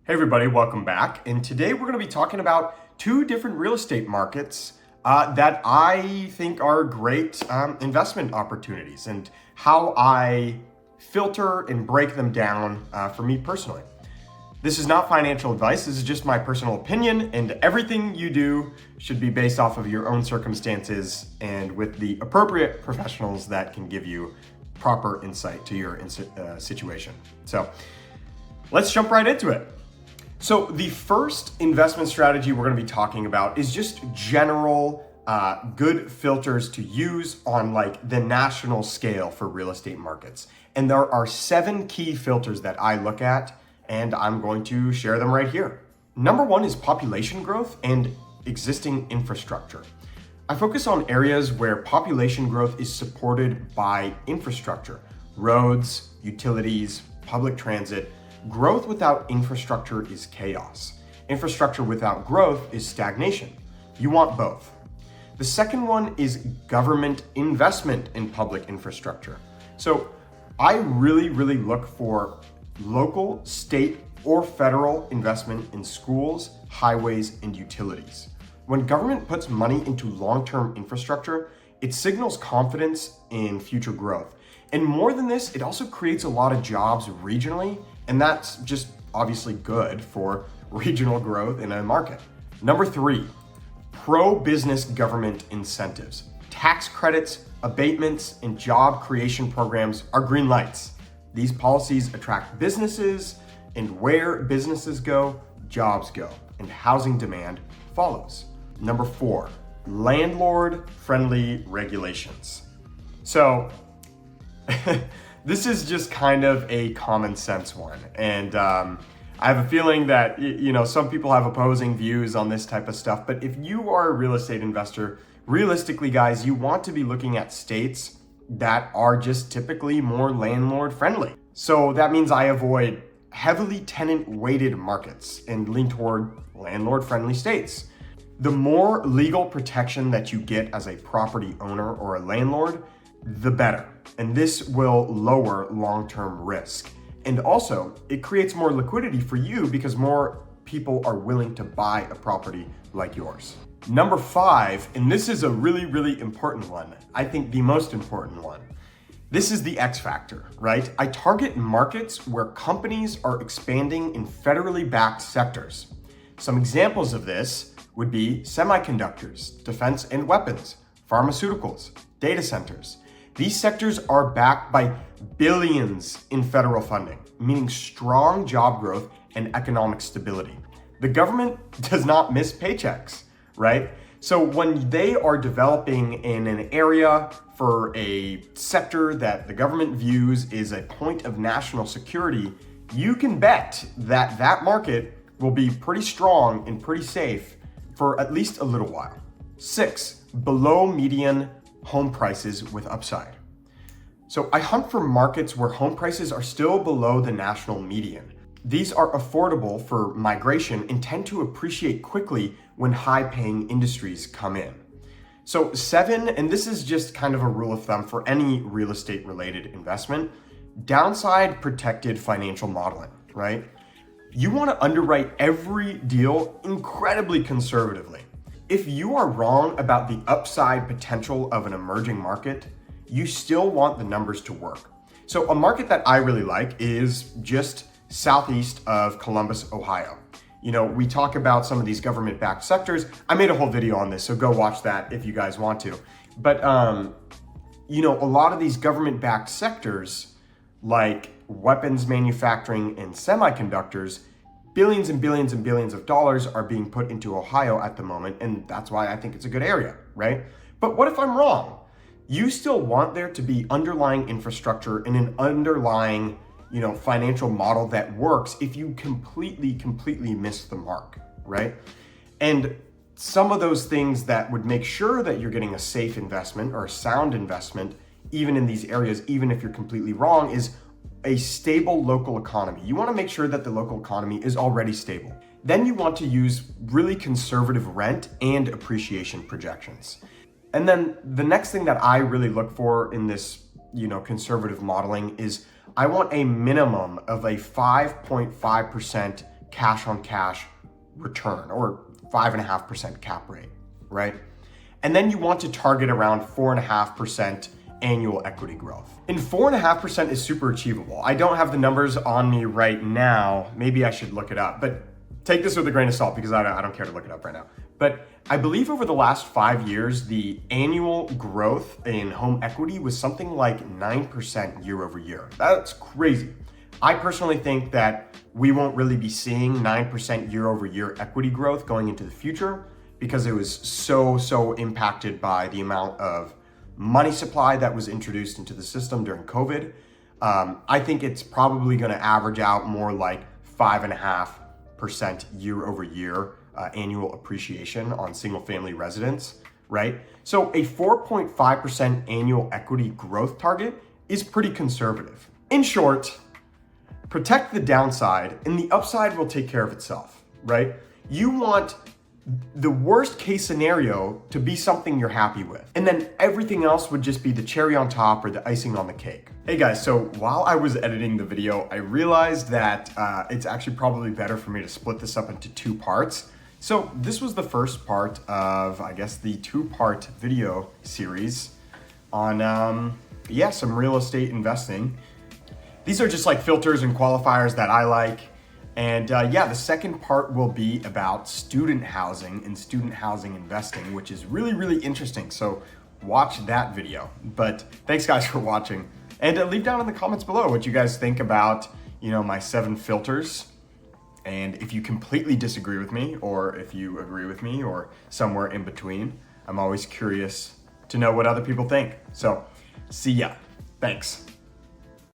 Hey everybody, welcome back. And today we're going to be talking about two different real estate markets that I think are great investment opportunities and how I filter and break them down for me personally. This is not financial advice, this is just my personal opinion, and everything you do should be based off of your own circumstances and with the appropriate professionals that can give you proper insight to your situation. So let's jump right into it. So the first investment strategy we're going to be talking about is just general good filters to use on like the national scale for real estate markets. And there are 7 key filters that I look at, and I'm going to share them right here. Number 1 is population growth and existing infrastructure. I focus on areas where population growth is supported by infrastructure, roads, utilities, public transit. Growth without infrastructure is chaos. Infrastructure without growth is stagnation. You want both. The second one is government investment in public infrastructure. So I really look for local, state, or federal investment in schools, highways, and utilities. When government puts money into long-term infrastructure, it signals confidence in future growth. And more than this, it also creates a lot of jobs regionally, and that's just obviously good for regional growth in a market. Number 3, pro-business government incentives. Tax credits, abatements, and job creation programs are green lights. These policies attract businesses, and where businesses go, jobs go, and housing demand follows. Number 4, landlord-friendly regulations. So, this is just kind of a common sense one. And I have a feeling that, some people have opposing views on this type of stuff. But if you are a real estate investor, realistically, guys, you want to be looking at states that are just typically more landlord friendly. So that means I avoid heavily tenant weighted markets and lean toward landlord friendly states. The more legal protection that you get as a property owner or a landlord, the better. And this will lower long-term risk. And also, it creates more liquidity for you because more people are willing to buy a property like yours. Number 5, and this is a really important one. I think the most important one. This is the X factor, right? I target markets where companies are expanding in federally backed sectors. Some examples of this would be semiconductors, defense and weapons, pharmaceuticals, data centers. These sectors are backed by billions in federal funding, meaning strong job growth and economic stability. The government does not miss paychecks, right? So when they are developing in an area for a sector that the government views is a point of national security, you can bet that that market will be pretty strong and pretty safe for at least a little while. 6, below median home prices with upside. So I hunt for markets where home prices are still below the national median. These are affordable for migration and tend to appreciate quickly when high-paying industries come in. So 7, and this is just kind of a rule of thumb for any real estate related investment, downside protected financial modeling, right? You want to underwrite every deal incredibly conservatively. If you are wrong about the upside potential of an emerging market, you still want the numbers to work. So a market that I really like is just southeast of Columbus, Ohio. We talk about some of these government-backed sectors. I made a whole video on this, so go watch that if you guys want to. But, a lot of these government-backed sectors, like weapons manufacturing and semiconductors, billions and billions and billions of dollars are being put into Ohio at the moment, and that's why I think it's a good area, right? But what if I'm wrong? You still want there to be underlying infrastructure and an underlying, financial model that works if you completely miss the mark, right? And some of those things that would make sure that you're getting a safe investment or a sound investment, even in these areas, even if you're completely wrong, is a stable local economy. You want to make sure that the local economy is already stable. Then you want to use really conservative rent and appreciation projections. And then the next thing that I really look for in this, conservative modeling is I want a minimum of a 5.5% cash on cash return, or 5.5% cap rate, right? And then you want to target around 4.5% annual equity growth. And 4.5% is super achievable. I don't have the numbers on me right now. Maybe I should look it up, but take this with a grain of salt because I don't care to look it up right now. But I believe over the last 5 years, the annual growth in home equity was something like 9% year over year. That's crazy. I personally think that we won't really be seeing 9% year over year equity growth going into the future because it was so impacted by the amount of money supply that was introduced into the system during COVID. I think it's probably going to average out more like 5.5% year over year annual appreciation on single family residents, right? So a 4.5% annual equity growth target is pretty conservative. In short, protect the downside and the upside will take care of itself, right? You want the worst case scenario to be something you're happy with. And then everything else would just be the cherry on top or the icing on the cake. Hey guys, so while I was editing the video, I realized that it's actually probably better for me to split this up into 2 parts. So this was the first part of, I guess, the 2-part video series on, some real estate investing. These are just like filters and qualifiers that I like. And the second part will be about student housing and student housing investing, which is really interesting. So watch that video. But thanks guys for watching. And leave down in the comments below what you guys think about, my 7 filters. And if you completely disagree with me, or if you agree with me, or somewhere in between, I'm always curious to know what other people think. So see ya. Thanks.